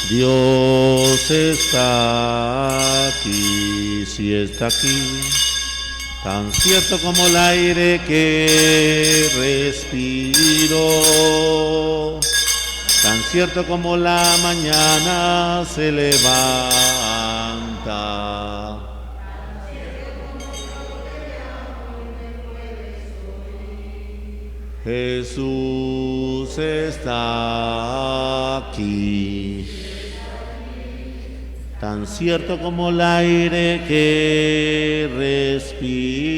Dios está aquí, sí está aquí, tan cierto como el aire que respiro, tan cierto como la mañana se levanta. Jesús está aquí, tan cierto como el aire que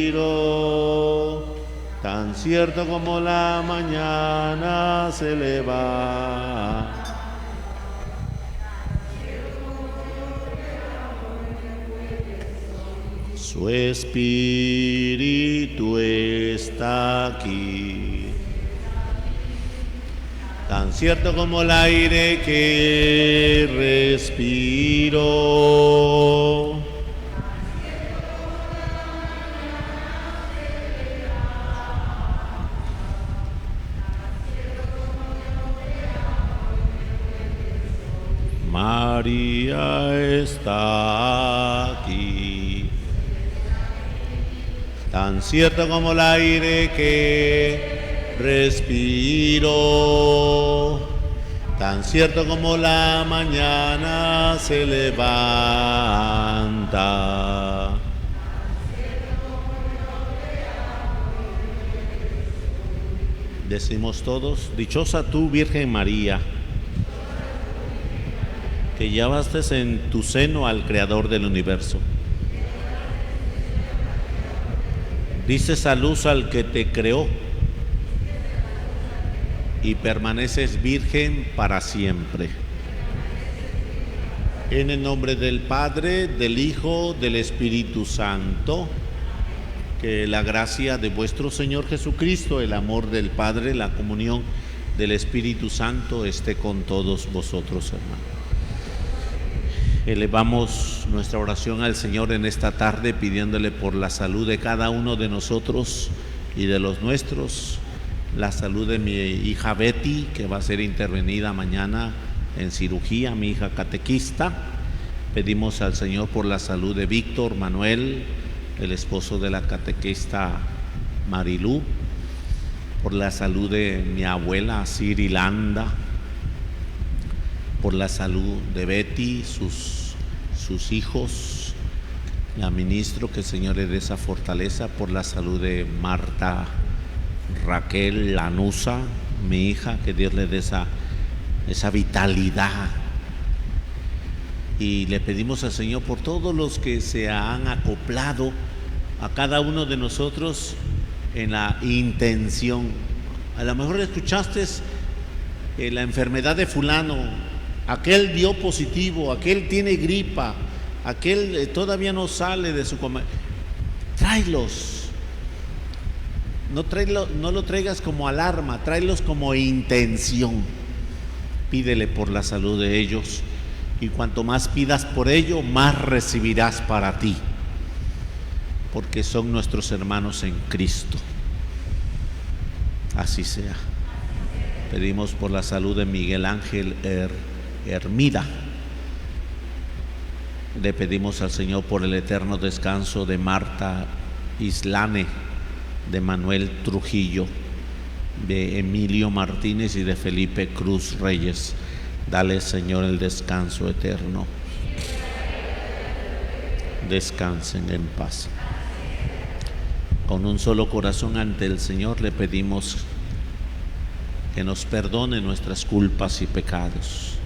respiro, tan cierto como la mañana se levanta. Su espíritu está aquí, tan cierto como el aire que respiro. María está aquí, tan cierto como el aire que respiro, tan cierto como la mañana se levanta. Decimos todos: dichosa tú, Virgen María, que llevaste en tu seno al Creador del universo. Dices a luz al que te creó y permaneces virgen para siempre. En el nombre del Padre, del Hijo, del Espíritu Santo, que la gracia de vuestro Señor Jesucristo, el amor del Padre, la comunión del Espíritu Santo esté con todos vosotros, hermanos. Elevamos nuestra oración al Señor en esta tarde, pidiéndole por la salud de cada uno de nosotros y de los nuestros, la salud de mi hija Betty, que va a ser intervenida mañana en cirugía, mi hija catequista. Pedimos al Señor por la salud de Víctor Manuel, el esposo de la catequista Marilú, por la salud de mi abuela Cirilanda, por la salud de Betty, sus hijos. La ministro, que el Señor le dé esa fortaleza, por la salud de Marta Raquel Lanusa, mi hija, que Dios le dé esa vitalidad. Y le pedimos al Señor por todos los que se han acoplado a cada uno de nosotros en la intención. A lo mejor escuchaste la enfermedad de fulano, aquel dio positivo, aquel tiene gripa, aquel todavía no sale de su coma. Tráelos. No lo traigas como alarma, tráelos como intención. Pídele por la salud de ellos, y cuanto más pidas por ello, más recibirás para ti, porque son nuestros hermanos en Cristo. Así sea. Pedimos por la salud de Miguel Ángel Hermida. Le pedimos al Señor por el eterno descanso de Marta Islane, de Manuel Trujillo, de Emilio Martínez y de Felipe Cruz Reyes. Dale, Señor, el descanso eterno. Descansen en paz. Con un solo corazón ante el Señor le pedimos que nos perdone nuestras culpas y pecados.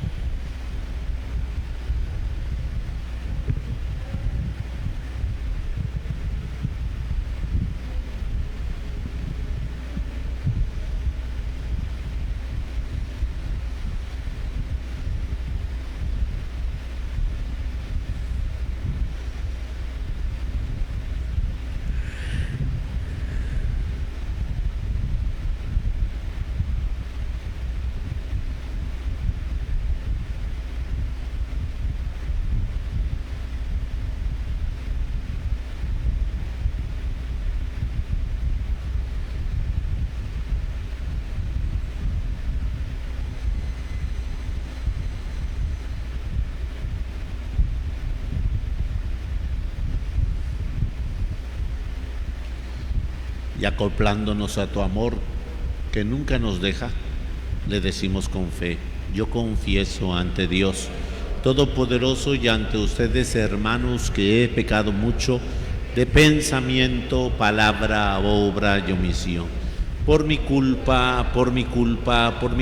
y acoplándonos a tu amor que nunca nos deja, le decimos con fe: yo confieso ante Dios Todopoderoso y ante ustedes, hermanos, que he pecado mucho de pensamiento, palabra, obra y omisión. Por mi culpa, por mi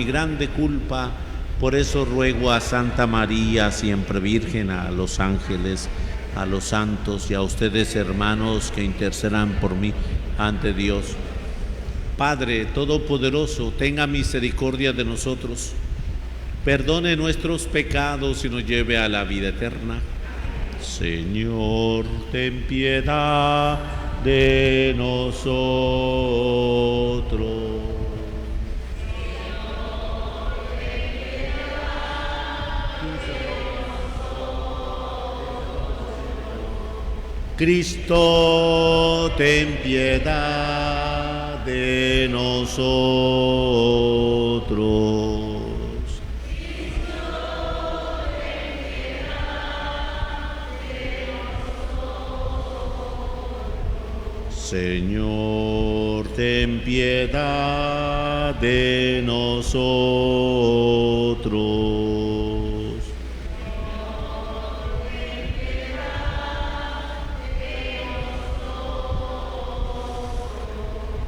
grande culpa. Por eso ruego a Santa María, siempre Virgen, a los ángeles, a los santos y a ustedes, hermanos, que intercedan por mí ante Dios. Padre Todopoderoso, tenga misericordia de nosotros, perdone nuestros pecados y nos lleve a la vida eterna. Señor, ten piedad de nosotros. Cristo, ten piedad de nosotros. Señor, ten piedad de nosotros.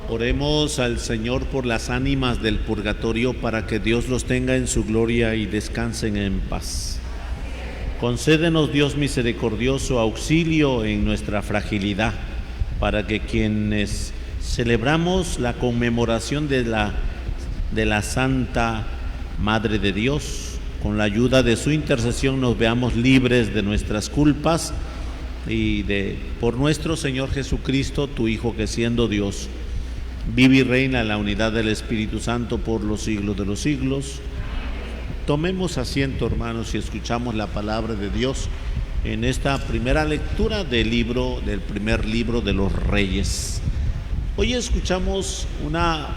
Oremos al Señor por las ánimas del purgatorio para que Dios los tenga en su gloria y descansen en paz. Concédenos, Dios misericordioso, auxilio en nuestra fragilidad, para que quienes celebramos la conmemoración de la Santa Madre de Dios, con la ayuda de su intercesión nos veamos libres de nuestras culpas y por nuestro Señor Jesucristo, tu Hijo, que siendo Dios, vive y reina en la unidad del Espíritu Santo por los siglos de los siglos. Tomemos asiento, hermanos, y escuchamos la palabra de Dios en esta primera lectura del primer libro de los Reyes. Hoy escuchamos una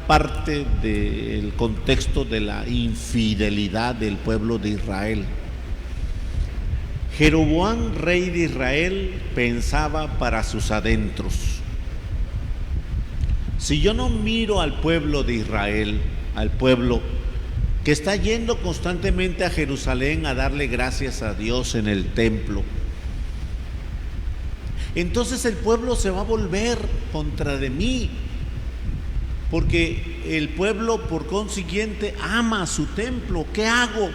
parte del contexto de la infidelidad del pueblo de Israel. Jeroboam, rey de Israel, pensaba para sus adentros: si yo no miro al pueblo de Israel, al pueblo que está yendo constantemente a Jerusalén a darle gracias a Dios en el templo, entonces el pueblo se va a volver contra de mí, porque el pueblo, por consiguiente, ama su templo. ¿Qué hago?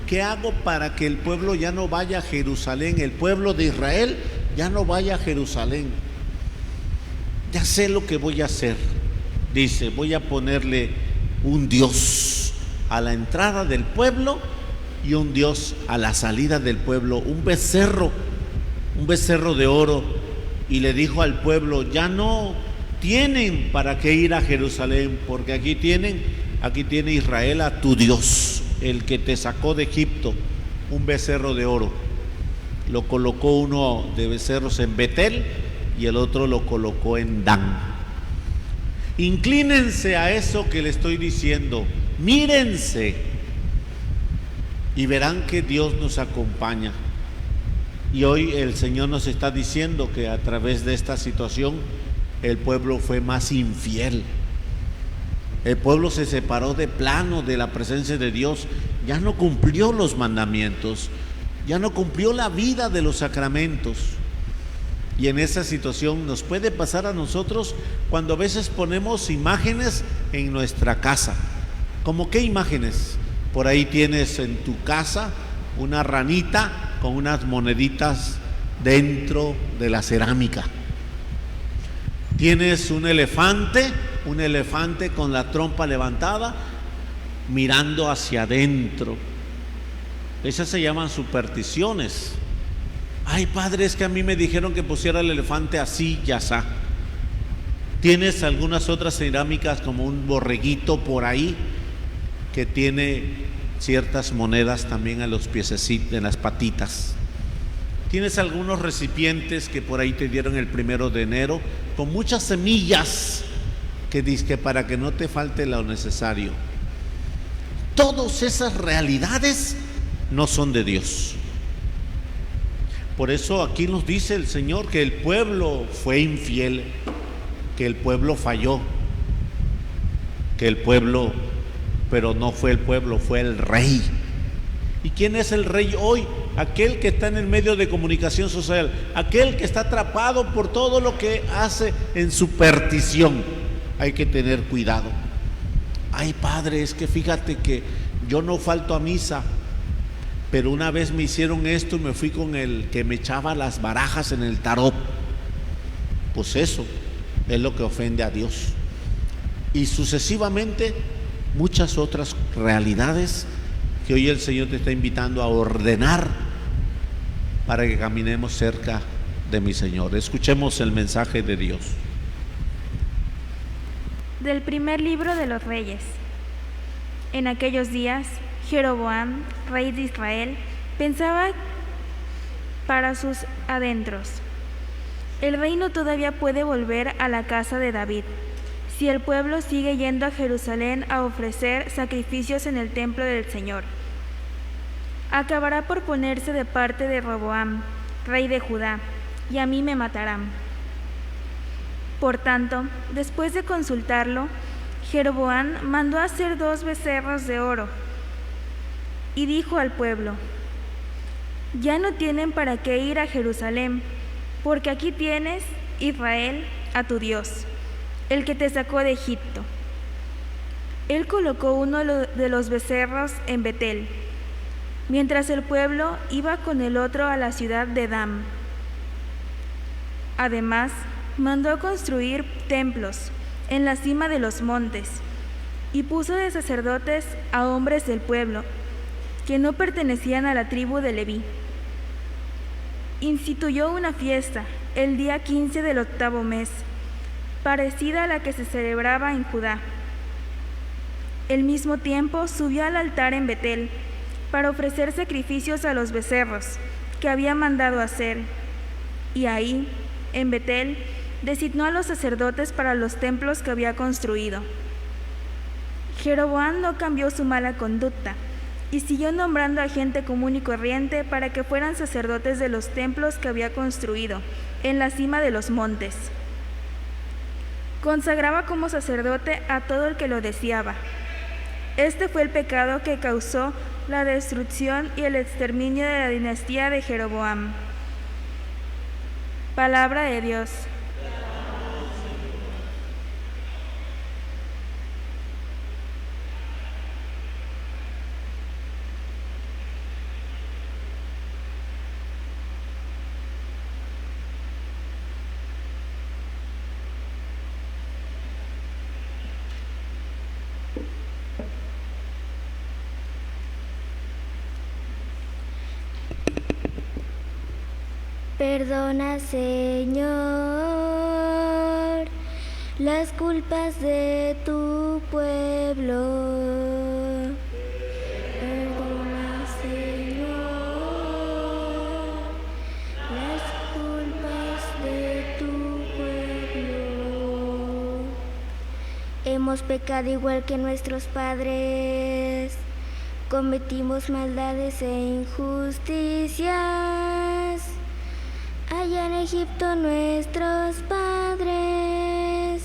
¿Qué hago para que el pueblo ya no vaya a Jerusalén? El pueblo de Israel ya no vaya a Jerusalén. Ya sé lo que voy a hacer. Dice: voy a ponerle un Dios a la entrada del pueblo y un Dios a la salida del pueblo, un becerro de oro. Y le dijo al pueblo: ya no tienen para qué ir a Jerusalén, porque aquí tiene Israel a tu Dios, el que te sacó de Egipto, un becerro de oro. Lo colocó uno de becerros en Betel y el otro lo colocó en Dan. Inclínense a eso que le estoy diciendo, mírense y verán que Dios nos acompaña. Y hoy el Señor nos está diciendo que a través de esta situación el pueblo fue más infiel. El pueblo se separó de plano de la presencia de Dios, ya no cumplió los mandamientos, ya no cumplió la vida de los sacramentos. Y en esa situación nos puede pasar a nosotros cuando a veces ponemos imágenes en nuestra casa. ¿Cómo qué imágenes? Por ahí tienes en tu casa una ranita con unas moneditas dentro de la cerámica. Tienes un elefante con la trompa levantada mirando hacia adentro. Esas se llaman supersticiones. Ay, padre, es que a mí me dijeron que pusiera el elefante así y asá. Tienes algunas otras cerámicas como un borreguito por ahí que tiene ciertas monedas también a los piececitos, en las patitas. Tienes algunos recipientes que por ahí te dieron el 1 de enero con muchas semillas que dizque para que no te falte lo necesario. Todas esas realidades no son de Dios. Por eso aquí nos dice el Señor que el pueblo fue infiel. que el pueblo falló, pero no fue el pueblo, fue el rey. ¿Y quién es el rey hoy? Aquel que está en el medio de comunicación social, aquel que está atrapado por todo lo que hace en su perdición. Hay que tener cuidado. Ay, padre, es que fíjate que yo no falto a misa, pero una vez me hicieron esto y me fui con el que me echaba las barajas en el tarot. Pues eso es lo que ofende a Dios. Y sucesivamente muchas otras realidades que hoy el Señor te está invitando a ordenar para que caminemos cerca de mi Señor. Escuchemos el mensaje de Dios. Del primer libro de los Reyes. En aquellos días, Jeroboam, rey de Israel, pensaba para sus adentros: el reino todavía puede volver a la casa de David, si el pueblo sigue yendo a Jerusalén a ofrecer sacrificios en el templo del Señor. Acabará por ponerse de parte de Roboam, rey de Judá, y a mí me matarán. Por tanto, después de consultarlo, Jeroboam mandó hacer 2 becerros de oro y dijo al pueblo: ya no tienen para qué ir a Jerusalén, porque aquí tienes, Israel, a tu Dios, el que te sacó de Egipto. Él colocó uno de los becerros en Betel, mientras el pueblo iba con el otro a la ciudad de Dan. Además, mandó construir templos en la cima de los montes y puso de sacerdotes a hombres del pueblo que no pertenecían a la tribu de Leví. Instituyó una fiesta el día 15 del 8º mes, parecida a la que se celebraba en Judá. Al mismo tiempo subió al altar en Betel para ofrecer sacrificios a los becerros que había mandado hacer, y ahí, en Betel, designó a los sacerdotes para los templos que había construido. Jeroboam no cambió su mala conducta y siguió nombrando a gente común y corriente para que fueran sacerdotes de los templos que había construido en la cima de los montes. Consagraba como sacerdote a todo el que lo deseaba. Este fue el pecado que causó la destrucción y el exterminio de la dinastía de Jeroboam. Palabra de Dios. Perdona, Señor, las culpas de tu pueblo. Perdona, Señor, las culpas de tu pueblo. Hemos pecado igual que nuestros padres, cometimos maldades e injusticias. Allá en Egipto nuestros padres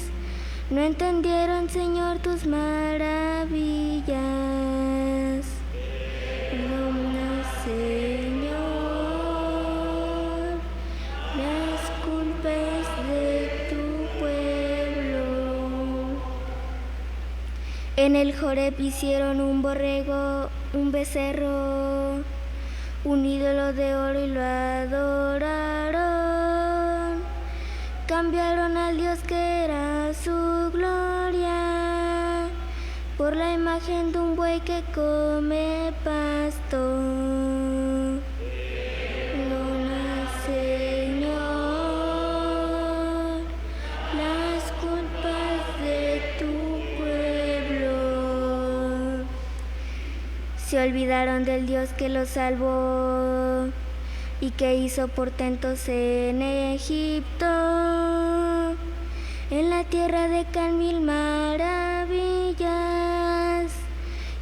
no entendieron, Señor, tus maravillas. Perdona, Señor, las culpas de tu pueblo. En el Joreb hicieron un borrego, un becerro, un ídolo de oro y lo adoraron. Cambiaron al Dios que era su gloria por la imagen de un buey que come pasto. Perdona, Señor, las culpas de tu pueblo. Se olvidaron del Dios que los salvó y que hizo portentos en Egipto. En la tierra de Can mil maravillas,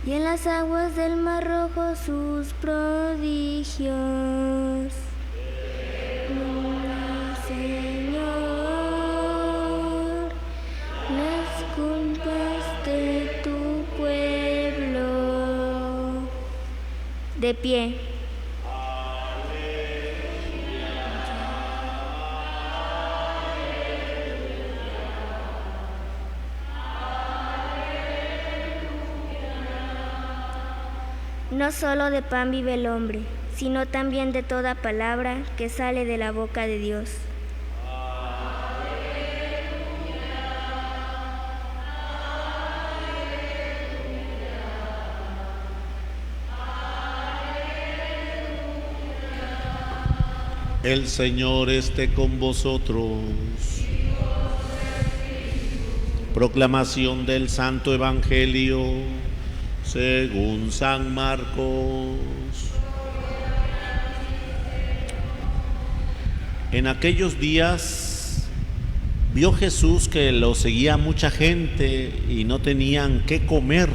y en las aguas del Mar Rojo sus prodigios. Señor, De pie. No solo de pan vive el hombre, sino también de toda palabra que sale de la boca de Dios. El Señor esté con vosotros. Proclamación del Santo Evangelio según San Marcos. En aquellos días vio Jesús que lo seguía mucha gente y no tenían qué comer.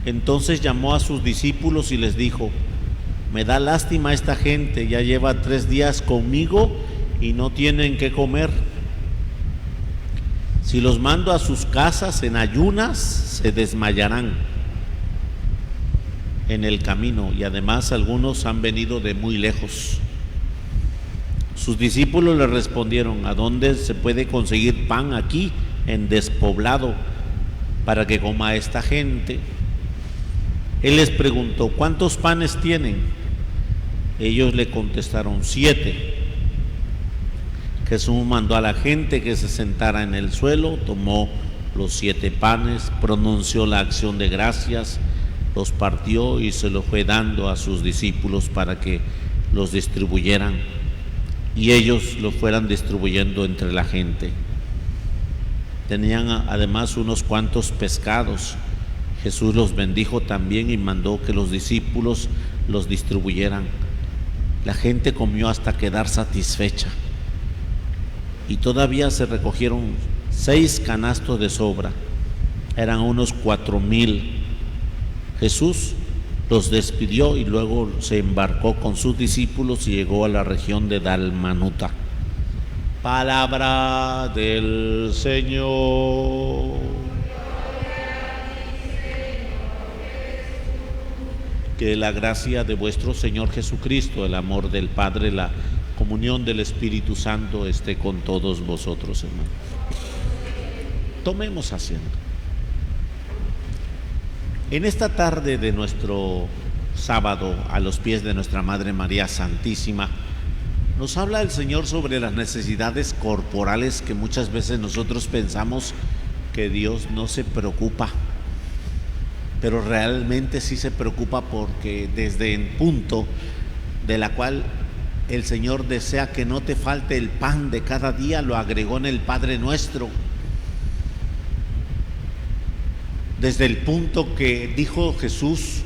Entonces llamó a sus discípulos y les dijo: me da lástima esta gente, ya lleva 3 días conmigo y no tienen qué comer. Si los mando a sus casas en ayunas, se desmayarán en el camino, y además algunos han venido de muy lejos. Sus discípulos le respondieron: ¿a dónde se puede conseguir pan aquí en despoblado para que coma esta gente? Él les preguntó: ¿cuántos panes tienen? Ellos le contestaron: 7. Jesús mandó a la gente que se sentara en el suelo, tomó los 7 panes, pronunció la acción de gracias, los partió y se los fue dando a sus discípulos para que los distribuyeran, y ellos los fueran distribuyendo entre la gente. Tenían además unos cuantos pescados. Jesús los bendijo también y mandó que los discípulos los distribuyeran. La gente comió hasta quedar satisfecha, y todavía se recogieron 6 canastos de sobra. Eran unos 4,000. Jesús los despidió y luego se embarcó con sus discípulos y llegó a la región de Dalmanuta. Palabra del Señor. Que la gracia de vuestro Señor Jesucristo, el amor del Padre, la comunión del Espíritu Santo esté con todos vosotros, hermanos. Tomemos asiento. En esta tarde de nuestro sábado, a los pies de nuestra Madre María Santísima, nos habla el Señor sobre las necesidades corporales que muchas veces nosotros pensamos que Dios no se preocupa. Pero realmente sí se preocupa, porque desde el punto de la cual el Señor desea que no te falte el pan de cada día, lo agregó en el Padre Nuestro. Desde el punto que dijo Jesús: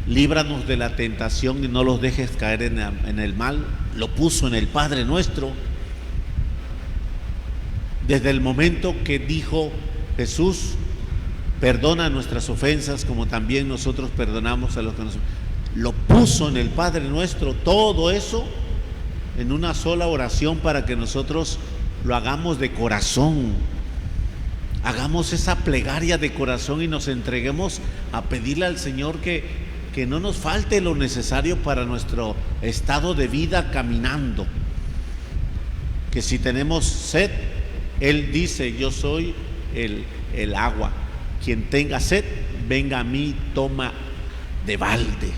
líbranos de la tentación y no los dejes caer en el mal, lo puso en el Padre Nuestro. Desde el momento que dijo Jesús: perdona nuestras ofensas como también nosotros perdonamos a los que nos ofenden, lo puso en el Padre Nuestro. Todo eso en una sola oración para que nosotros lo hagamos de corazón, hagamos esa plegaria de corazón y nos entreguemos a pedirle al Señor que no nos falte lo necesario para nuestro estado de vida caminando. Que si tenemos sed, Él dice: yo soy el agua. Quien tenga sed, venga a mí, toma de balde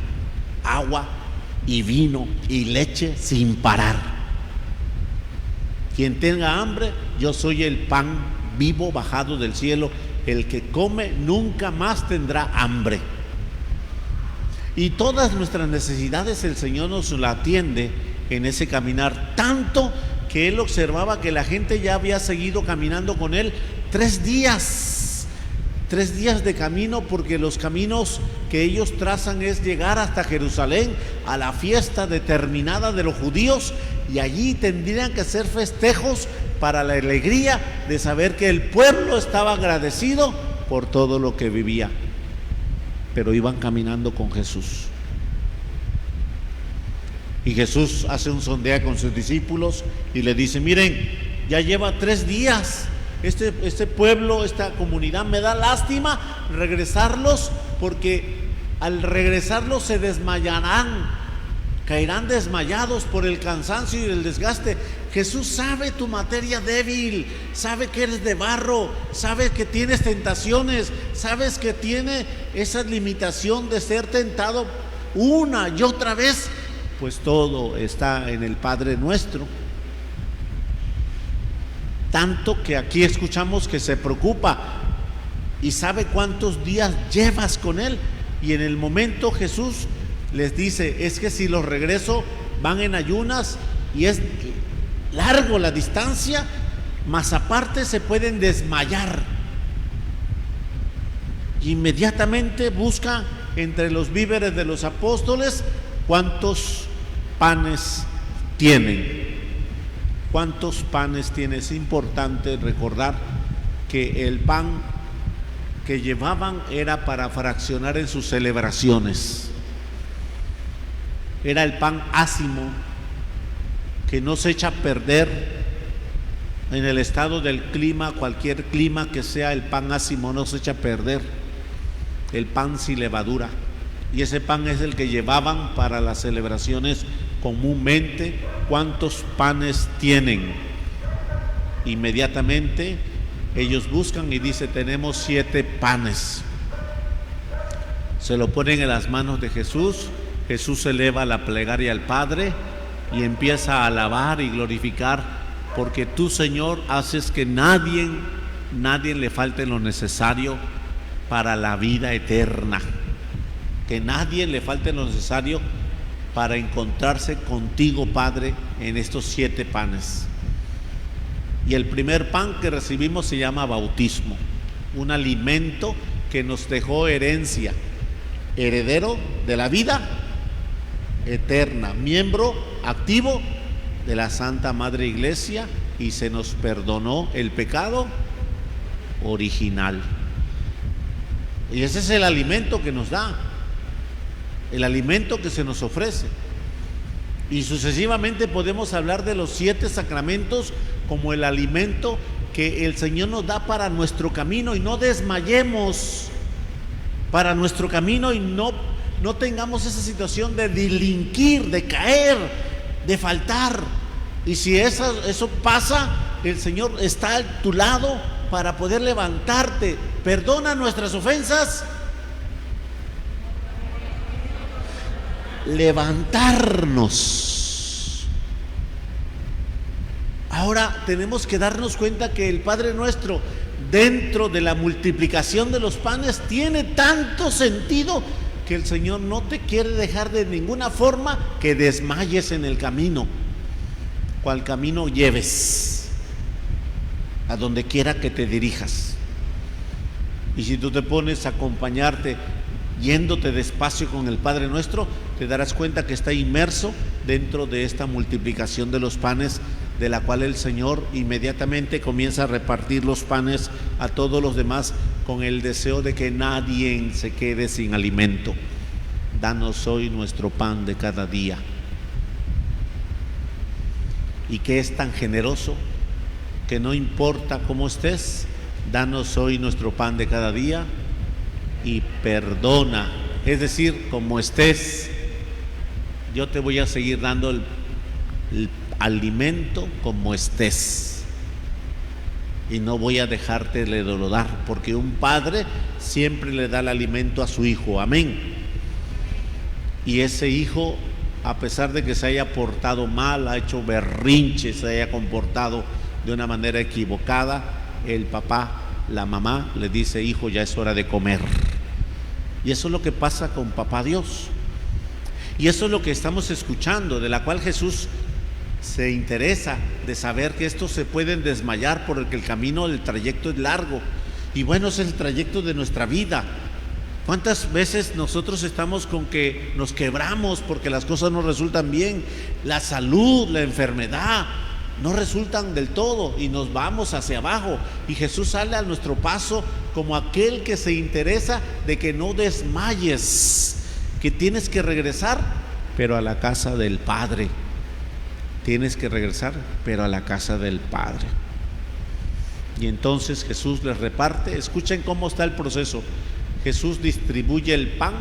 agua y vino y leche sin parar. Quien tenga hambre, yo soy el pan vivo bajado del cielo. El que come nunca más tendrá hambre. Y todas nuestras necesidades el Señor nos la atiende en ese caminar, tanto que Él observaba que la gente ya había seguido caminando con Él 3 días. 3 días de camino, porque los caminos que ellos trazan es llegar hasta Jerusalén a la fiesta determinada de los judíos, y allí tendrían que hacer festejos para la alegría de saber que el pueblo estaba agradecido por todo lo que vivía. Pero iban caminando con Jesús. Y Jesús hace un sondeo con sus discípulos y le dice: miren, ya lleva 3 días. Este pueblo, esta comunidad, me da lástima regresarlos, porque al regresarlos se desmayarán, caerán desmayados por el cansancio y el desgaste. Jesús sabe tu materia débil, sabe que eres de barro, sabe que tienes tentaciones, sabes que tiene esa limitación de ser tentado una y otra vez. Pues todo está en el Padre nuestro. Tanto que aquí escuchamos que se preocupa y sabe cuántos días llevas con Él. Y en el momento Jesús les dice, es que si los regreso van en ayunas y es largo la distancia, más aparte se pueden desmayar. Inmediatamente busca entre los víveres de los apóstoles cuántos panes tienen. ¿Cuántos panes tiene? Es importante recordar que el pan que llevaban era para fraccionar en sus celebraciones. Era el pan ácimo, que no se echa a perder en el estado del clima, cualquier clima que sea, el pan ácimo no se echa a perder. El pan sin levadura. Y ese pan es el que llevaban para las celebraciones comúnmente. ¿Cuántos panes tienen? Inmediatamente ellos buscan y dice, tenemos 7 panes. Se lo ponen en las manos de Jesús. Jesús eleva la plegaria al Padre y empieza a alabar y glorificar, porque tú, Señor, haces que nadie le falte lo necesario para la vida eterna, que nadie le falte lo necesario para encontrarse contigo, Padre, en estos 7 panes. Y el primer pan que recibimos se llama bautismo, un alimento que nos dejó herencia, heredero de la vida eterna, miembro activo de la Santa Madre Iglesia, y se nos perdonó el pecado original. Y ese es el alimento que nos da, el alimento que se nos ofrece. Y sucesivamente podemos hablar de los 7 sacramentos como el alimento que el Señor nos da para nuestro camino, y no desmayemos para nuestro camino, y no tengamos esa situación de delinquir, de caer, de faltar. Y si eso pasa, el Señor está a tu lado para poder levantarte. Perdona nuestras ofensas, levantarnos. Ahora tenemos que darnos cuenta que el Padre Nuestro, dentro de la multiplicación de los panes, tiene tanto sentido que el Señor no te quiere dejar de ninguna forma que desmayes en el camino. Cual camino lleves, a donde quiera que te dirijas. Y si tú te pones a acompañarte yéndote despacio con el Padre Nuestro, te darás cuenta que está inmerso dentro de esta multiplicación de los panes, de la cual el Señor inmediatamente comienza a repartir los panes a todos los demás, con el deseo de que nadie se quede sin alimento. Danos hoy nuestro pan de cada día. Y que es tan generoso que no importa cómo estés, danos hoy nuestro pan de cada día y perdona. Es decir, como estés, yo te voy a seguir dando el alimento como estés, y no voy a dejarte de dar, porque un padre siempre le da el alimento a su hijo. Amén. Y ese hijo, a pesar de que se haya portado mal, ha hecho berrinche, se haya comportado de una manera equivocada, el papá, la mamá le dice, hijo, ya es hora de comer. Y eso es lo que pasa con Papá Dios. Y eso es lo que estamos escuchando, de la cual Jesús se interesa de saber que estos se pueden desmayar porque el camino, el trayecto es largo. Y bueno, es el trayecto de nuestra vida. ¿Cuántas veces nosotros estamos con que nos quebramos porque las cosas no resultan bien? La salud, la enfermedad no resultan del todo y nos vamos hacia abajo. Y Jesús sale a nuestro paso como aquel que se interesa de que no desmayes, que tienes que regresar, pero a la casa del Padre. Tienes que regresar, pero a la casa del Padre. Y entonces Jesús les reparte. Escuchen cómo está el proceso. Jesús distribuye el pan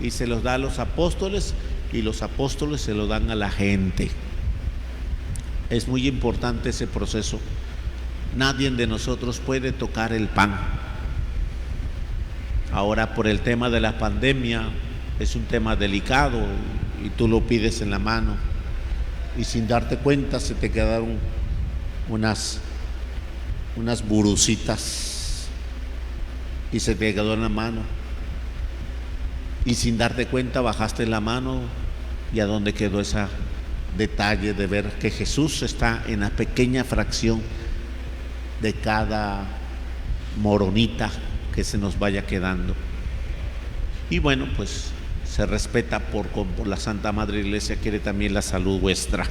y se los da a los apóstoles, y los apóstoles se lo dan a la gente. Es muy importante ese proceso. Nadie de nosotros puede tocar el pan. Ahora, por el tema de la pandemia, es un tema delicado y tú lo pides en la mano y sin darte cuenta se te quedaron unas burucitas y se te quedó en la mano, y sin darte cuenta bajaste la mano, y a dónde quedó ese detalle de ver que Jesús está en la pequeña fracción de cada moronita que se nos vaya quedando. Y bueno, pues se respeta por la Santa Madre Iglesia, quiere también la salud vuestra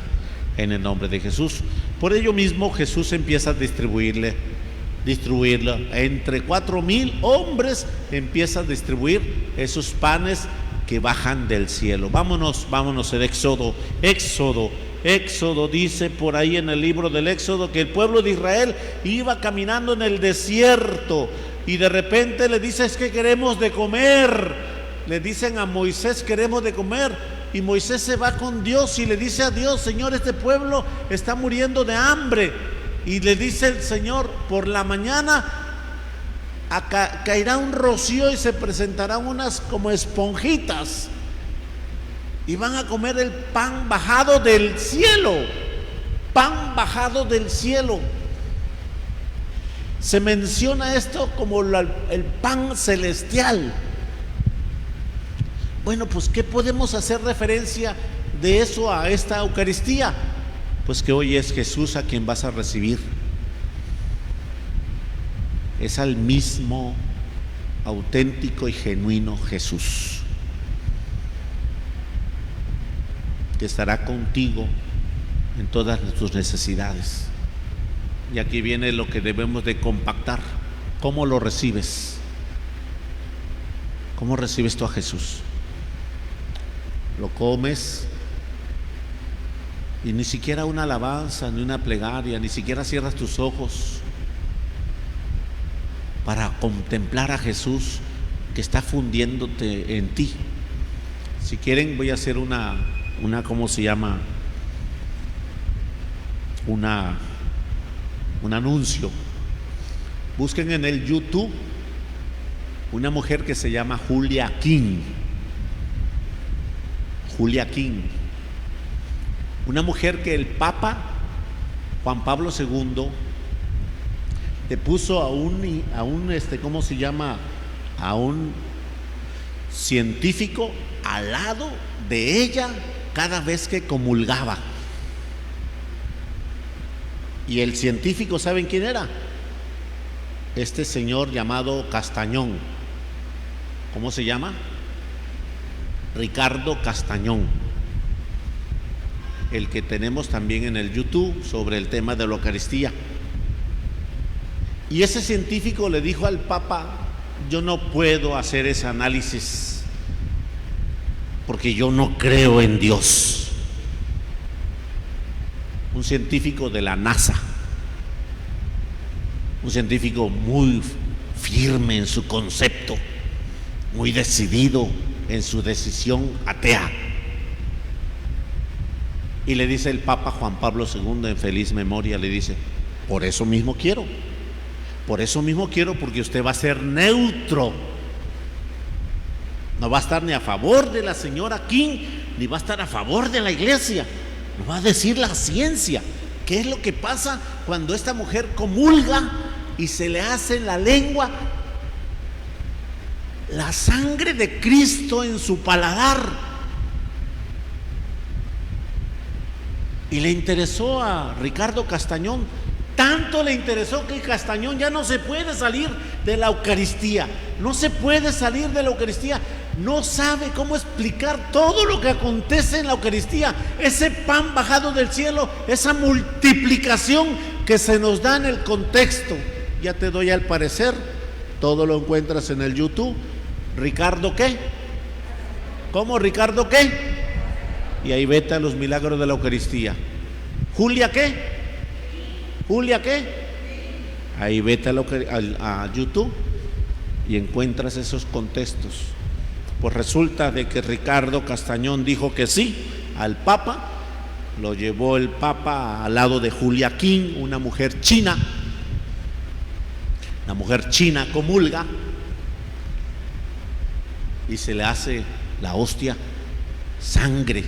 en el nombre de Jesús. Por ello mismo Jesús empieza a distribuirlo entre 4,000 hombres, empieza a distribuir esos panes que bajan del cielo. Vámonos en Éxodo dice por ahí en el libro del Éxodo que el pueblo de Israel iba caminando en el desierto y de repente le dice: es que queremos de comer. Le dicen a Moisés: queremos de comer. Y Moisés se va con Dios y le dice a Dios: Señor, este pueblo está muriendo de hambre. Y le dice el Señor: por la mañana caerá un rocío y se presentarán unas como esponjitas y van a comer el pan bajado del cielo. Pan bajado del cielo. Se menciona esto como el pan celestial. Bueno, pues ¿qué podemos hacer referencia de eso a esta Eucaristía? Pues que hoy es Jesús a quien vas a recibir. Es al mismo auténtico y genuino Jesús, que estará contigo en todas tus necesidades. Y aquí viene lo que debemos de compactar. ¿Cómo lo recibes? ¿Cómo recibes tú a Jesús? Lo comes y ni siquiera una alabanza, ni una plegaria, ni siquiera cierras tus ojos para contemplar a Jesús que está fundiéndote en ti. Si quieren, voy a hacer una ¿cómo se llama? Un anuncio. Busquen en el YouTube una mujer que se llama Julia King. Julia King. Una mujer que el Papa Juan Pablo II le puso a un ¿cómo se llama? A un científico al lado de ella cada vez que comulgaba. Y el científico, ¿saben quién era? Este señor llamado Castañón. ¿Cómo se llama? Ricardo Castañón, el que tenemos también en el YouTube sobre el tema de la Eucaristía. Y ese científico le dijo al Papa: yo no puedo hacer ese análisis porque yo no creo en Dios. Un científico de la NASA, un científico muy firme en su concepto, muy decidido en su decisión atea. Y le dice el Papa Juan Pablo II, en feliz memoria, le dice: por eso mismo quiero, porque usted va a ser neutro. No va a estar ni a favor de la señora King, ni va a estar a favor de la iglesia. No va a decir la ciencia. ¿Qué es lo que pasa cuando esta mujer comulga y se le hace en la lengua la sangre de Cristo en su paladar? Y le interesó a Ricardo Castañón, tanto le interesó que Castañón ya no se puede salir de la Eucaristía, no sabe cómo explicar todo lo que acontece en la Eucaristía, ese pan bajado del cielo, esa multiplicación que se nos da en el contexto. Ya te doy al parecer, todo lo encuentras en el YouTube. ¿Ricardo qué? ¿Cómo Ricardo qué? Y ahí vete a los milagros de la Eucaristía. ¿Julia qué? ¿Julia qué? Ahí vete a YouTube y encuentras esos contextos. Pues resulta de que Ricardo Castañón dijo que sí al Papa. Lo llevó el Papa al lado de Julia King, una mujer china. La mujer china comulga y se le hace la hostia sangre,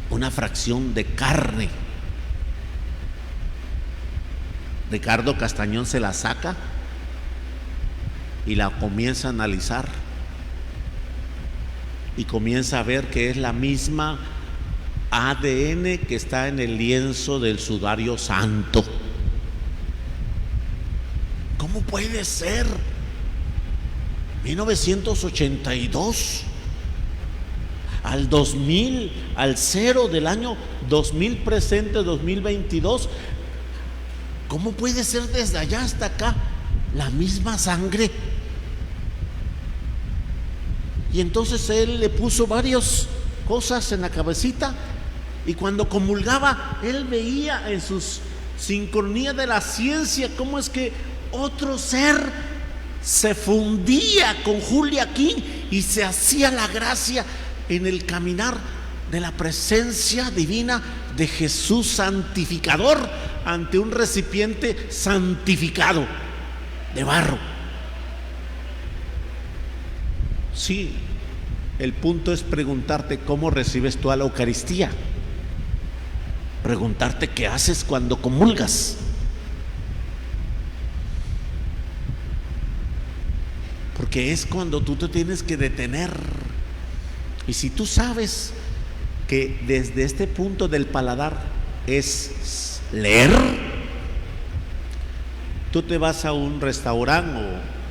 una fracción de carne. Ricardo Castañón se la saca y la comienza a analizar y comienza a ver que es la misma ADN que está en el lienzo del sudario santo. ¿Cómo puede ser? 1982 al 2000, al 0 del año 2000 presente, 2022. ¿Cómo puede ser desde allá hasta acá la misma sangre? Y entonces él le puso varias cosas en la cabecita, y cuando comulgaba él veía en sus sincronías de la ciencia cómo es que otro ser se fundía con Julia King y se hacía la gracia en el caminar de la presencia divina de Jesús santificador ante un recipiente santificado de barro. Sí, el punto es preguntarte cómo recibes tú a la Eucaristía, preguntarte qué haces cuando comulgas. Porque es cuando tú te tienes que detener. Y si tú sabes que desde este punto del paladar es leer, tú te vas a un restaurante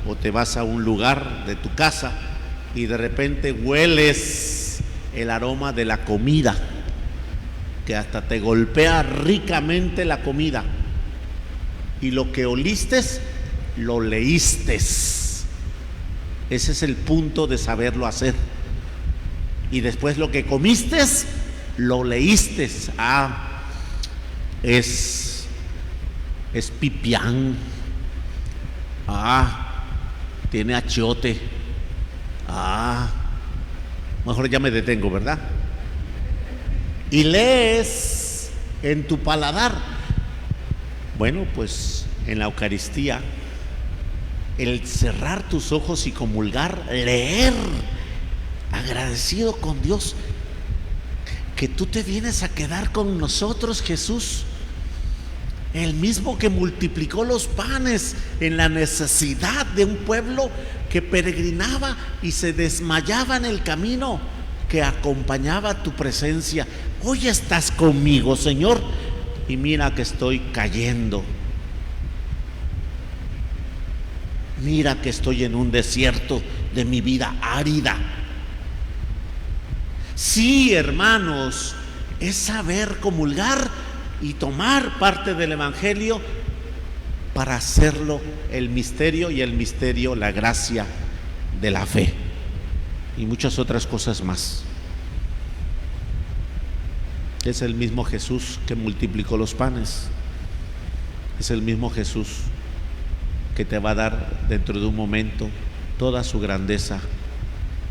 o te vas a un lugar de tu casa y de repente hueles el aroma de la comida, que hasta te golpea ricamente la comida, y lo que oliste lo leíste. Ese es el punto de saberlo hacer. Y después lo que comiste lo leíste. Ah, es pipián. Ah, tiene achiote. Ah, mejor ya me detengo, ¿verdad? Y lees en tu paladar. Bueno, pues en la Eucaristía, el cerrar tus ojos y comulgar, leer, agradecido con Dios, que tú te vienes a quedar con nosotros, Jesús, el mismo que multiplicó los panes en la necesidad de un pueblo que peregrinaba y se desmayaba en el camino, que acompañaba tu presencia. Hoy estás conmigo, Señor, y mira que estoy cayendo. Mira que estoy en un desierto de mi vida árida. Sí, hermanos, es saber comulgar y tomar parte del Evangelio para hacerlo el misterio, y el misterio la gracia de la fe y muchas otras cosas más. Es el mismo Jesús que multiplicó los panes. Es el mismo Jesús que te va a dar dentro de un momento toda su grandeza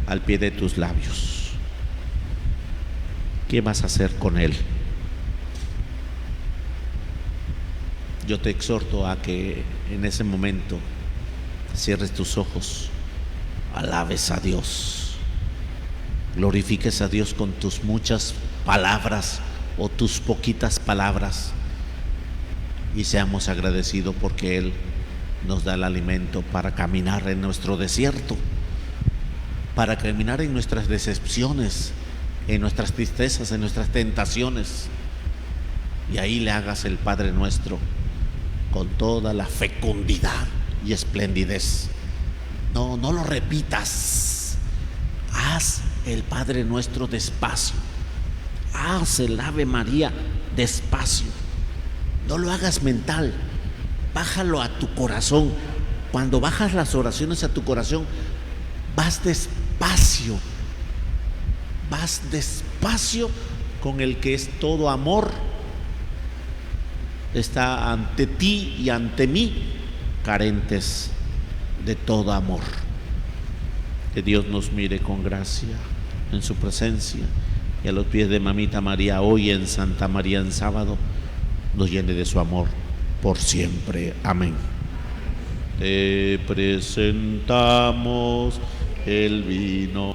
al pie de tus labios. ¿Qué vas a hacer con él? Yo te exhorto a que en ese momento cierres tus ojos, alabes a Dios, glorifiques a Dios con tus muchas palabras o tus poquitas palabras, y seamos agradecidos porque Él nos da el alimento para caminar en nuestro desierto, para caminar en nuestras decepciones, en nuestras tristezas, en nuestras tentaciones, y ahí le hagas el Padre Nuestro con toda la fecundidad y esplendidez. No lo repitas. Haz el Padre Nuestro despacio. Haz el Ave María despacio. No lo hagas mental. Bájalo a tu corazón. Cuando bajas las oraciones a tu corazón, vas despacio. Vas despacio con el que es todo amor. Está ante ti y ante mí, carentes de todo amor. Que Dios nos mire con gracia en su presencia y a los pies de Mamita María hoy en Santa María en sábado nos llene de su amor por siempre. Amén. Te presentamos el vino.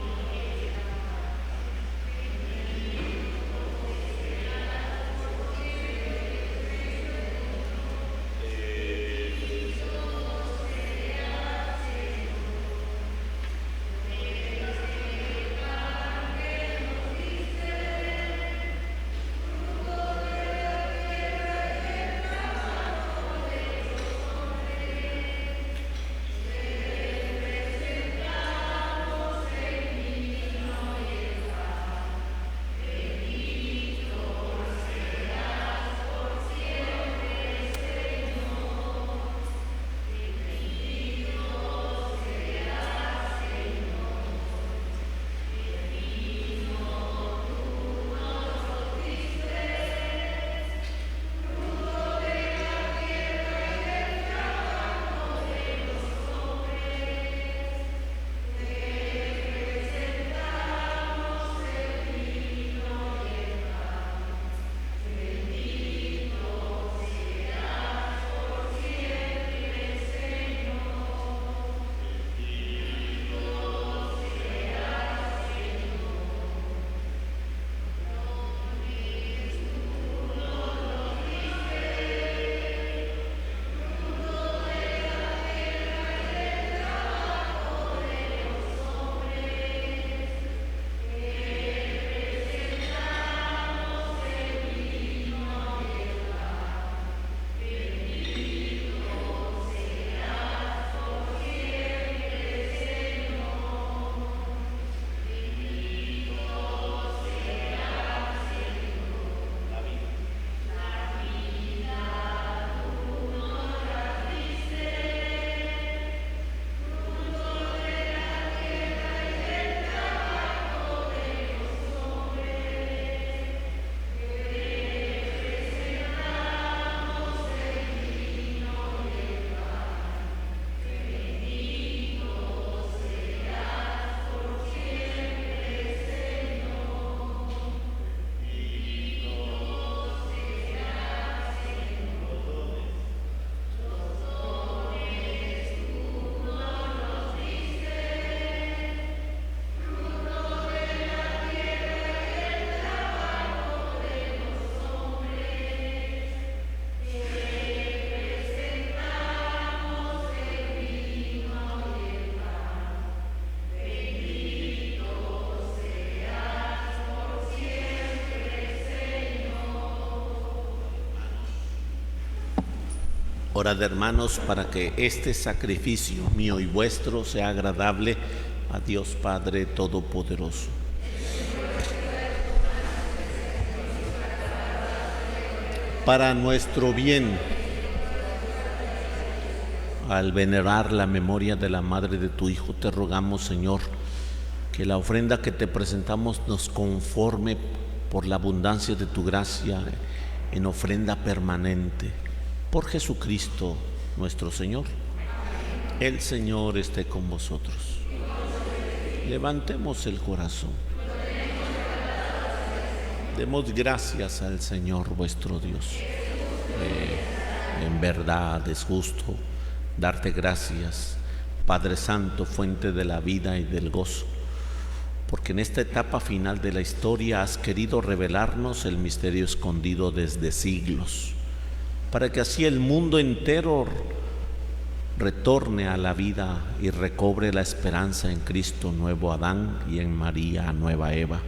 Orad, hermanos, para que este sacrificio mío y vuestro sea agradable a Dios Padre Todopoderoso. Para nuestro bien, al venerar la memoria de la madre de tu Hijo, te rogamos, Señor, que la ofrenda que te presentamos nos conforme por la abundancia de tu gracia en ofrenda permanente. Por Jesucristo nuestro Señor. El Señor esté con vosotros. Levantemos el corazón. Demos gracias al Señor vuestro Dios. En verdad es justo darte gracias, Padre Santo, fuente de la vida y del gozo, porque en esta etapa final de la historia has querido revelarnos el misterio escondido desde siglos, para que así el mundo entero retorne a la vida y recobre la esperanza en Cristo, nuevo Adán, y en María, nueva Eva.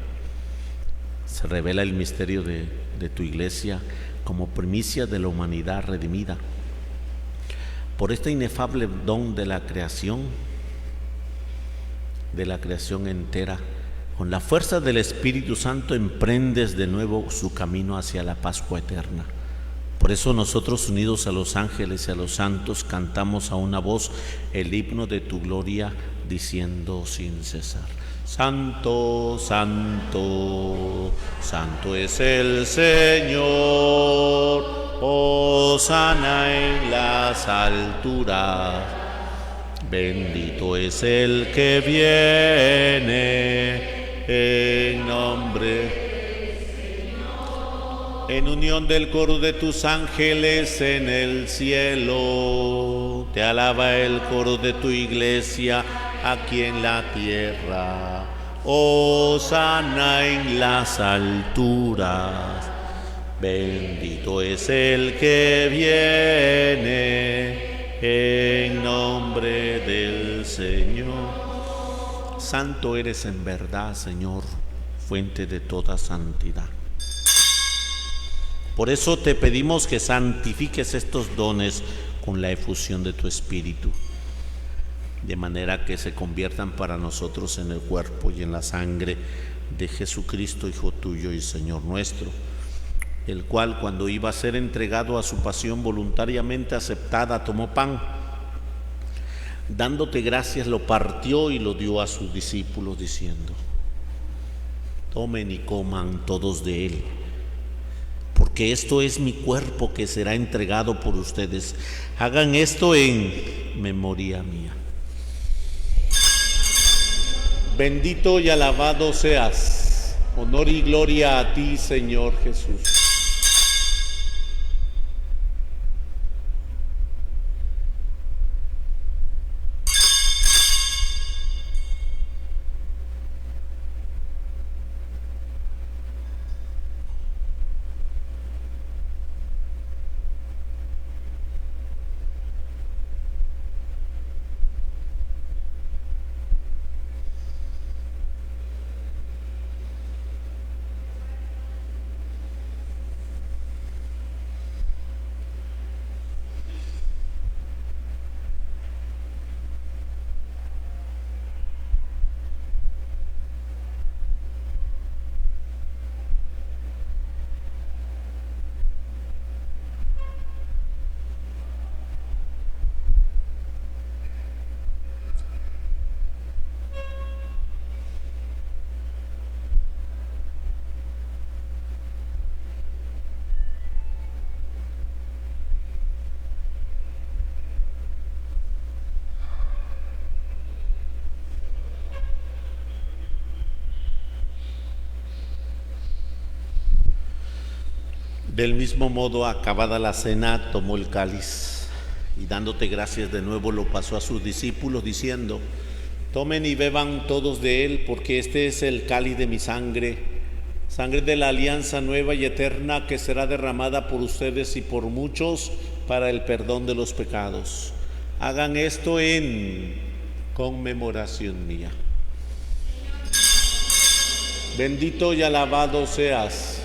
Se revela el misterio de tu iglesia como primicia de la humanidad redimida. Por este inefable don de la creación entera, con la fuerza del Espíritu Santo emprendes de nuevo su camino hacia la Pascua eterna. Por eso nosotros, unidos a los ángeles y a los santos, cantamos a una voz el himno de tu gloria, diciendo sin cesar: Santo, santo, santo es el Señor, hosana en las alturas. Bendito es el que viene en nombre, en unión del coro de tus ángeles en el cielo. Te alaba el coro de tu iglesia aquí en la tierra. Hosana en las alturas. Bendito es el que viene en nombre del Señor. Santo eres en verdad, Señor, fuente de toda santidad. Por eso te pedimos que santifiques estos dones con la efusión de tu Espíritu, de manera que se conviertan para nosotros en el cuerpo y en la sangre de Jesucristo, Hijo tuyo y Señor nuestro, el cual, cuando iba a ser entregado a su pasión voluntariamente aceptada, tomó pan, dándote gracias, lo partió y lo dio a sus discípulos, diciendo: tomen y coman todos de él, porque esto es mi cuerpo que será entregado por ustedes. Hagan esto en memoria mía. Bendito y alabado seas. Honor y gloria a ti, Señor Jesús. Del mismo modo, acabada la cena, tomó el cáliz y, dándote gracias de nuevo, lo pasó a sus discípulos, diciendo: tomen y beban todos de él, porque este es el cáliz de mi sangre, sangre de la alianza nueva y eterna, que será derramada por ustedes y por muchos para el perdón de los pecados. Hagan esto en conmemoración mía. Bendito y alabado seas.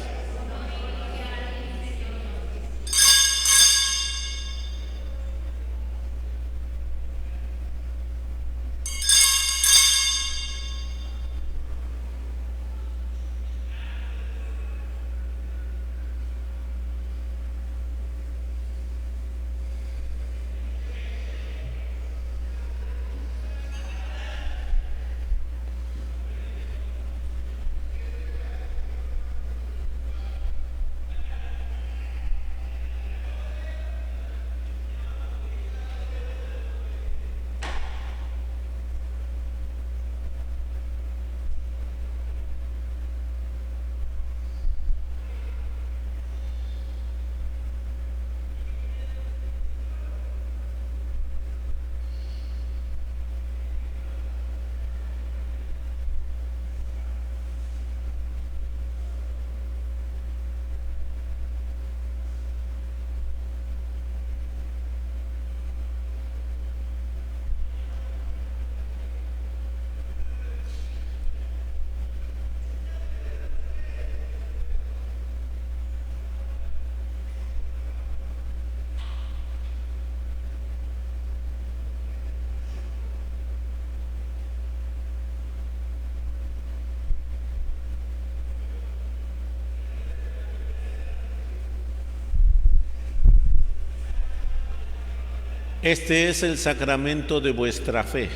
Este es el sacramento de vuestra fe.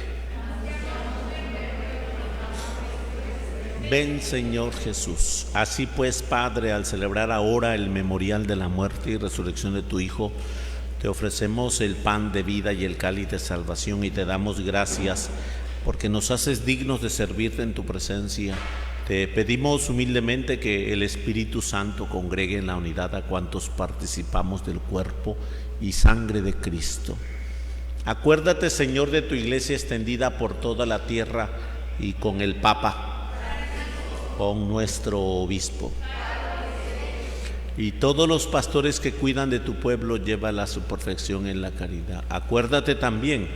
Ven, Señor Jesús. Así pues, Padre, al celebrar ahora el memorial de la muerte y resurrección de tu Hijo, Te ofrecemos el pan de vida y el cáliz de salvación y te damos gracias porque nos haces dignos de servirte en tu presencia. Te pedimos humildemente que el Espíritu Santo congregue en la unidad a cuantos participamos del cuerpo y sangre de Cristo. Acuérdate, Señor, de tu iglesia extendida por toda la tierra y con el Papa, con nuestro obispo y todos los pastores que cuidan de tu pueblo, llévala a su perfección en la caridad. Acuérdate también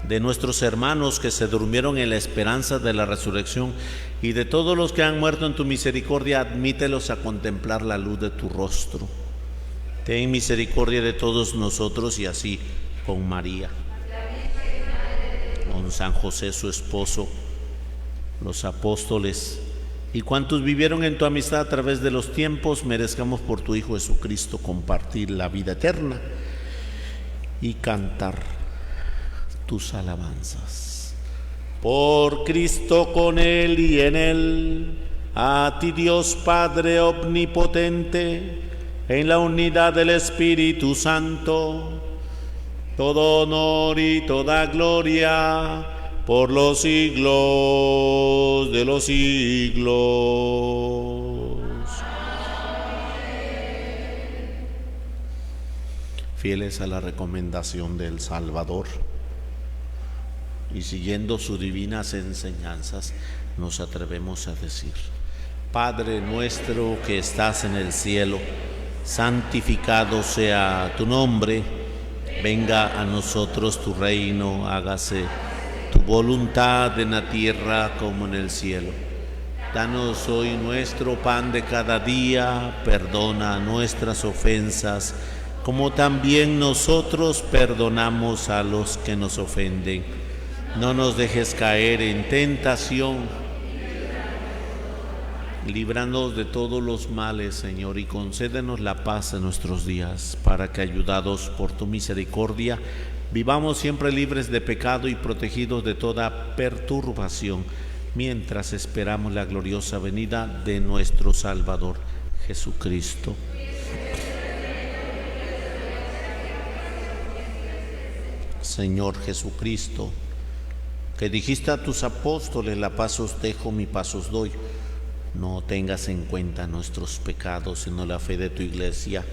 de nuestros hermanos que se durmieron en la esperanza de la resurrección y de todos los que han muerto en tu misericordia, admítelos a contemplar la luz de tu rostro. Ten misericordia de todos nosotros y así con María, con San José su esposo, los apóstoles y cuantos vivieron en tu amistad a través de los tiempos, merezcamos por tu Hijo Jesucristo compartir la vida eterna y cantar tus alabanzas. Por Cristo, con Él y en Él, a ti Dios Padre omnipotente, en la unidad del Espíritu Santo, todo honor y toda gloria por los siglos de los siglos. Fieles a la recomendación del Salvador y siguiendo sus divinas enseñanzas, nos atrevemos a decir: Padre nuestro que estás en el cielo, santificado sea tu nombre, venga a nosotros tu reino, hágase tu voluntad en la tierra como en el cielo. Danos hoy nuestro pan de cada día, perdona nuestras ofensas, como también nosotros perdonamos a los que nos ofenden. No nos dejes caer en tentación, líbranos de todos los males, Señor, y concédenos la paz en nuestros días, para que, ayudados por tu misericordia, vivamos siempre libres de pecado y protegidos de toda perturbación, mientras esperamos la gloriosa venida de nuestro Salvador Jesucristo. Señor Jesucristo, que dijiste a tus apóstoles: la paz os dejo, mi paz os doy. No tengas en cuenta nuestros pecados, sino la fe de tu iglesia,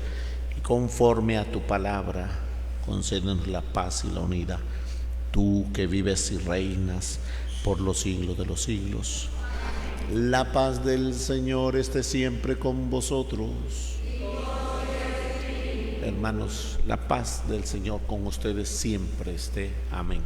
y conforme a tu palabra, concédenos la paz y la unidad, tú que vives y reinas por los siglos de los siglos. La paz del Señor esté siempre con vosotros. Hermanos, la paz del Señor con ustedes siempre esté. Amén.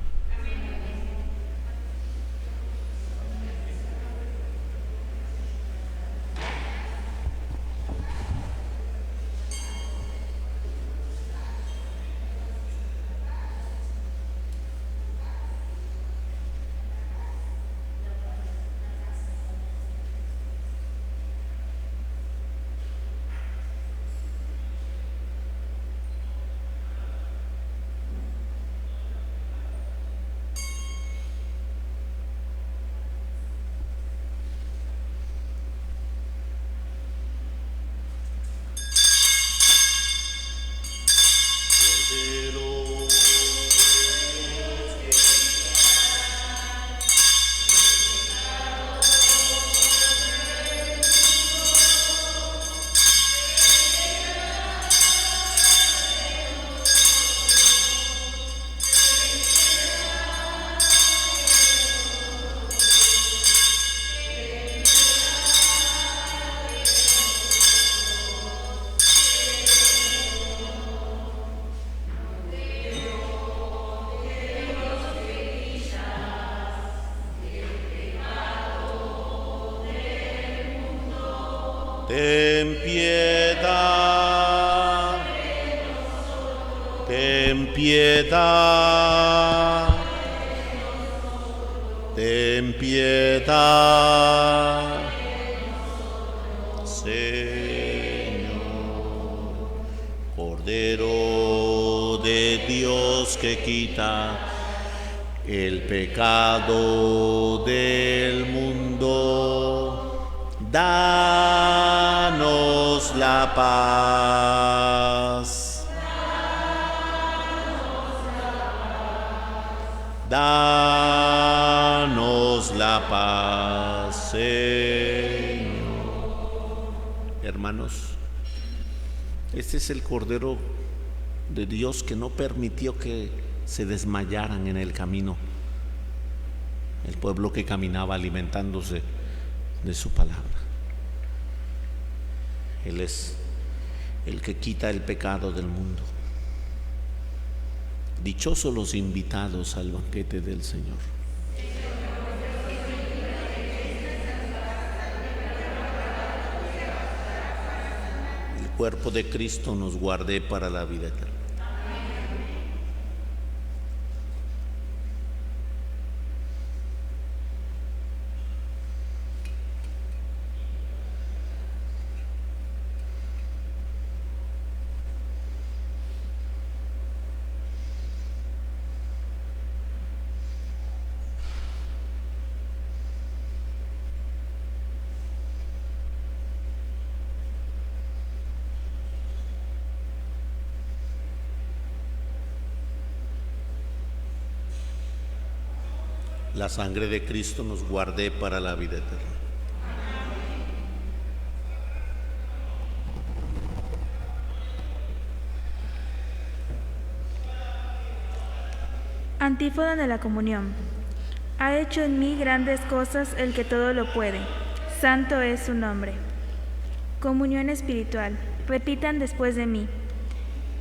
Ten piedad, ten piedad, ten piedad, Señor. Cordero de Dios que quita el pecado del mundo, danos la paz. Danos la paz, Señor. Hermanos, este es el Cordero de Dios que no permitió que se desmayaran en el camino el pueblo que caminaba alimentándose de su palabra. Él es el que quita el pecado del mundo. Dichosos los invitados al banquete del Señor. El cuerpo de Cristo nos guarde para la vida eterna. La sangre de Cristo nos guarde para la vida eterna. Antífona de la comunión. Ha hecho en mí grandes cosas el que todo lo puede. Santo es su nombre. Comunión espiritual. Repitan después de mí.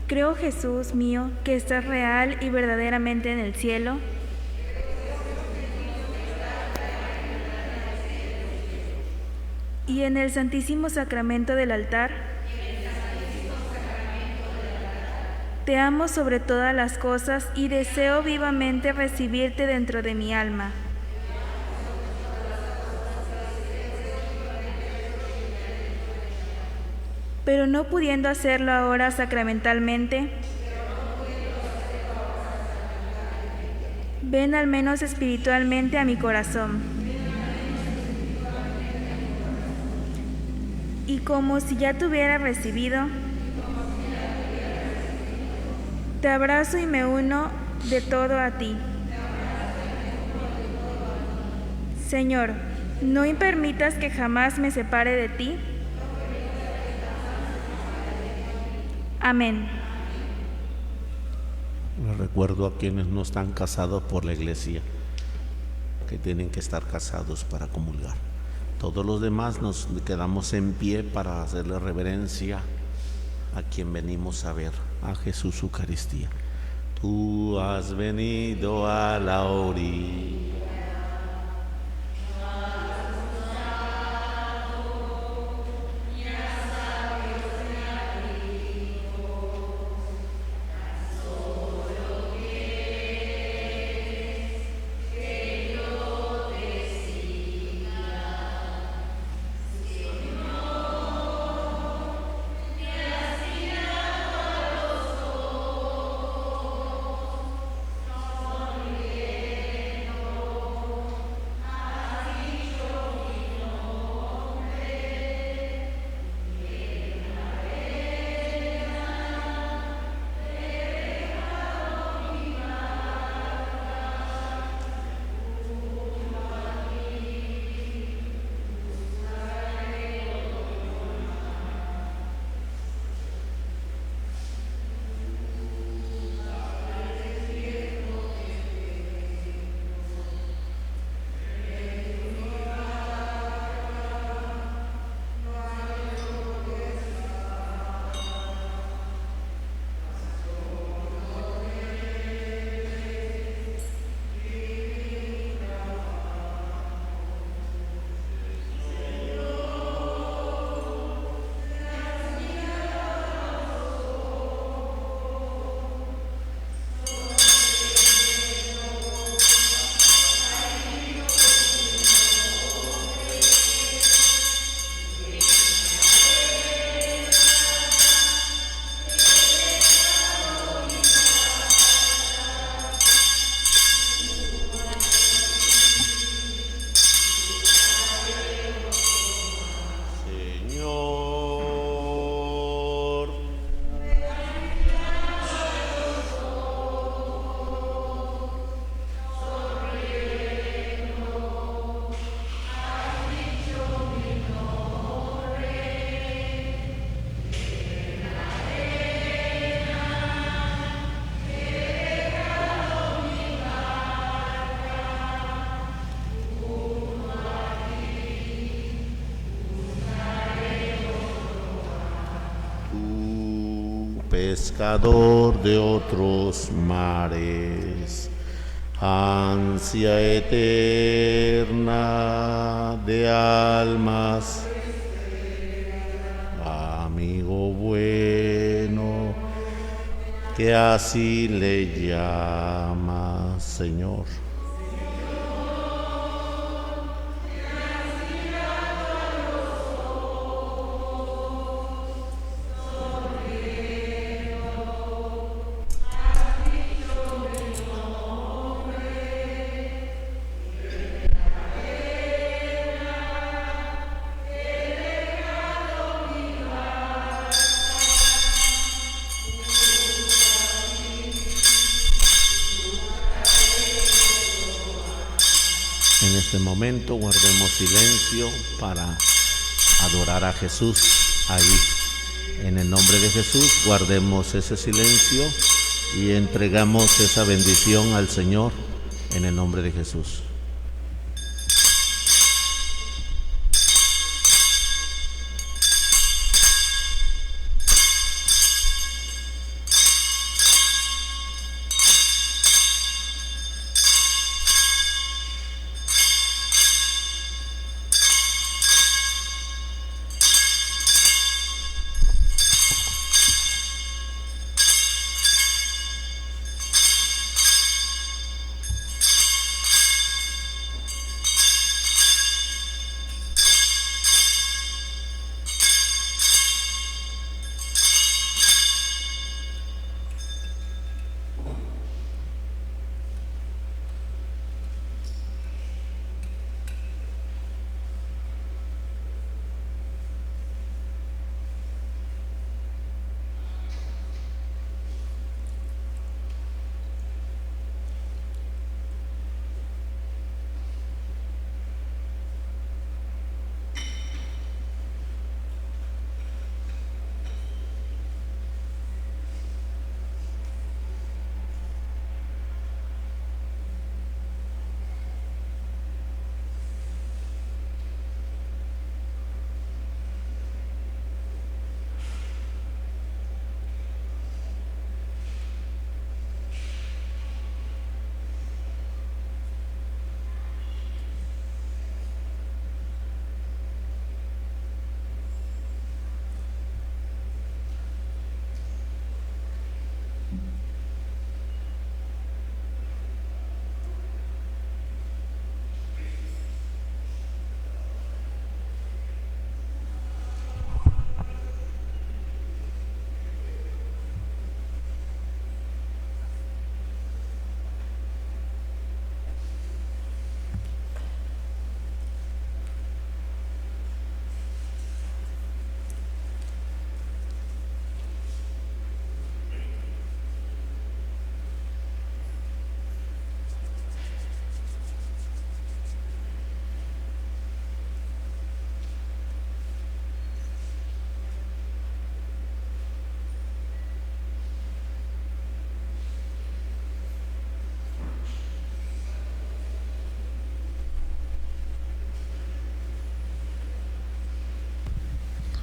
Creo, Jesús mío, que estás real y verdaderamente en el cielo. Y en el Santísimo Sacramento del altar. Te amo sobre todas las cosas y deseo vivamente recibirte dentro de mi alma. Pero no pudiendo hacerlo ahora sacramentalmente, ven al menos espiritualmente a mi corazón. Y como si ya te hubiera recibido, te abrazo y me uno de todo a ti. Señor, no permitas que jamás me separe de ti. Amén. Les recuerdo a quienes no están casados por la iglesia que tienen que estar casados para comulgar. Todos los demás nos quedamos en pie para hacerle reverencia a quien venimos a ver, a Jesús Eucaristía. Tú has venido a la orilla. pescador de otros mares. Ansia eterna de almas, amigo bueno, que así le llamas, Señor. En este momento guardemos silencio para adorar a Jesús. Ahí, en el nombre de Jesús, guardemos ese silencio y entregamos esa bendición al Señor en el nombre de Jesús.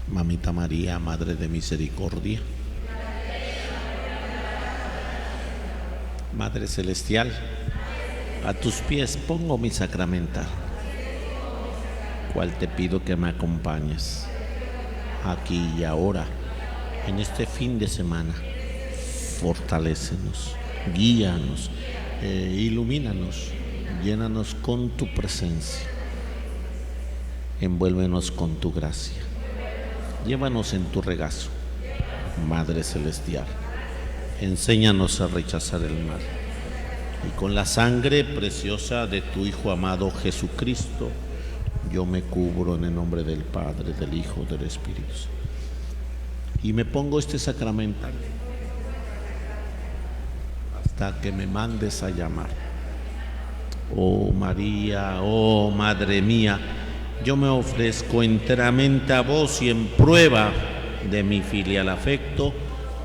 Mamita María, Madre de Misericordia, Madre Celestial, a tus pies pongo mi sacramental, cual te pido que me acompañes aquí y ahora, en este fin de semana. Fortalécenos, guíanos, ilumínanos, llénanos con tu presencia, envuélvenos con tu gracia. Llévanos en tu regazo, Madre Celestial. Enséñanos a rechazar el mal. Y con la sangre preciosa de tu Hijo amado Jesucristo, yo me cubro en el nombre del Padre, del Hijo, del Espíritu. Y me pongo este sacramental hasta que me mandes a llamar. Oh María, oh Madre mía, yo me ofrezco enteramente a vos y en prueba de mi filial afecto,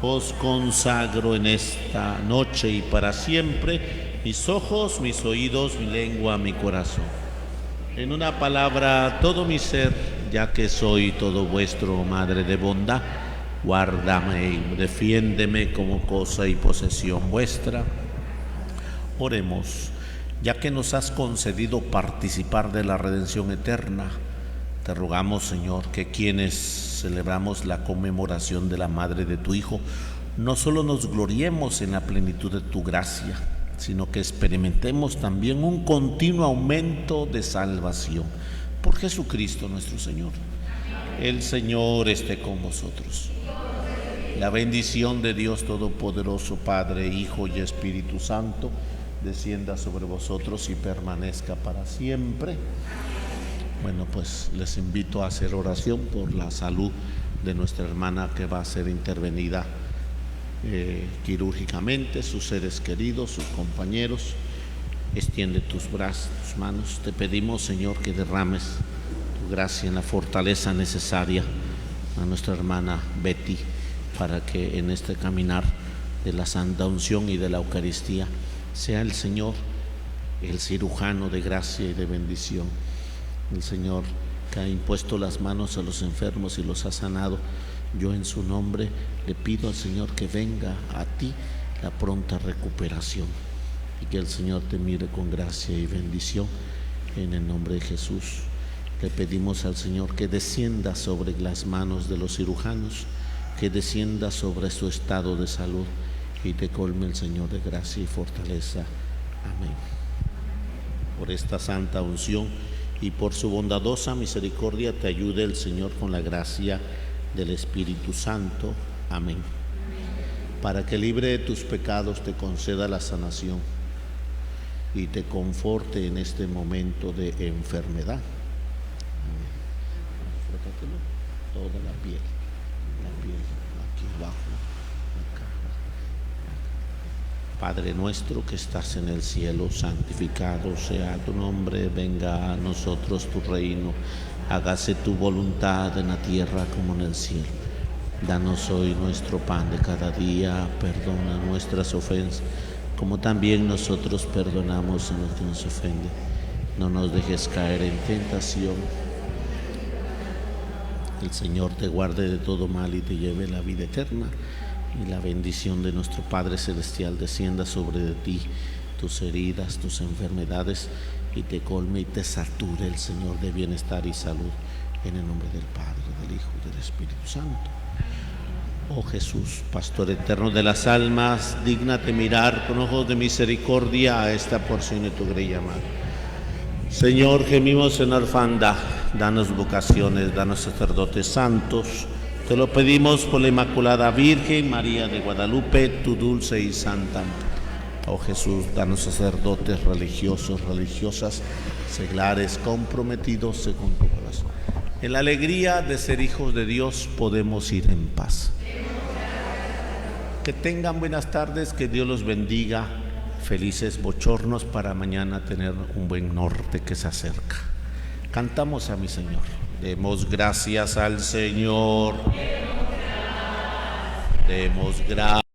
os consagro en esta noche y para siempre mis ojos, mis oídos, mi lengua, mi corazón. En una palabra, todo mi ser, ya que soy todo vuestro, Madre de bondad, guárdame y defiéndeme como cosa y posesión vuestra. Oremos. Ya que nos has concedido participar de la redención eterna, te rogamos, Señor, que quienes celebramos la conmemoración de la madre de tu Hijo, no solo nos gloriemos en la plenitud de tu gracia, sino que experimentemos también un continuo aumento de salvación. Por Jesucristo nuestro Señor. El Señor esté con vosotros. La bendición de Dios Todopoderoso, Padre, Hijo y Espíritu Santo, descienda sobre vosotros y permanezca para siempre. Bueno, pues les invito a hacer oración por la salud de nuestra hermana que va a ser intervenida quirúrgicamente, sus seres queridos, sus compañeros. Extiende tus brazos, tus manos. Te pedimos, Señor, que derrames tu gracia en la fortaleza necesaria a nuestra hermana Betty, para que en este caminar de la Santa Unción y de la Eucaristía sea el Señor el cirujano de gracia y de bendición, el Señor que ha impuesto las manos a los enfermos y los ha sanado. Yo en su nombre le pido al Señor que venga a ti la pronta recuperación y que el Señor te mire con gracia y bendición. En el nombre de Jesús le pedimos al Señor que descienda sobre las manos de los cirujanos, que descienda sobre su estado de salud y te colme el Señor de gracia y fortaleza. Amén. Por esta santa unción y por su bondadosa misericordia te ayude el Señor con la gracia del Espíritu Santo. Amén. Para que libre de tus pecados te conceda la sanación y te conforte en este momento de enfermedad. Amén. Frótatelo, toda la piel, aquí abajo. Padre nuestro que estás en el cielo, santificado sea tu nombre, venga a nosotros tu reino, hágase tu voluntad en la tierra como en el cielo. Danos hoy nuestro pan de cada día, perdona nuestras ofensas, como también nosotros perdonamos a los que nos ofenden. No nos dejes caer en tentación. El Señor te guarde de todo mal y te lleve a la vida eterna. Y la bendición de nuestro Padre Celestial descienda sobre de ti, tus heridas, tus enfermedades, y te colme y te sature el Señor de bienestar y salud, en el nombre del Padre, del Hijo y del Espíritu Santo. Oh Jesús, Pastor eterno de las almas, dígnate mirar con ojos de misericordia a esta porción de tu grey amada. Señor, gemimos en orfandad, danos vocaciones, danos sacerdotes santos. Te lo pedimos por la Inmaculada Virgen María de Guadalupe, tu dulce y santa. Oh Jesús, danos sacerdotes religiosos, religiosas, seglares, comprometidos según tu corazón. En la alegría de ser hijos de Dios podemos ir en paz. Que tengan buenas tardes, que Dios los bendiga. Felices bochornos para mañana tener un buen norte que se acerca. Cantamos a mi Señor. Demos gracias al Señor. Demos gracias.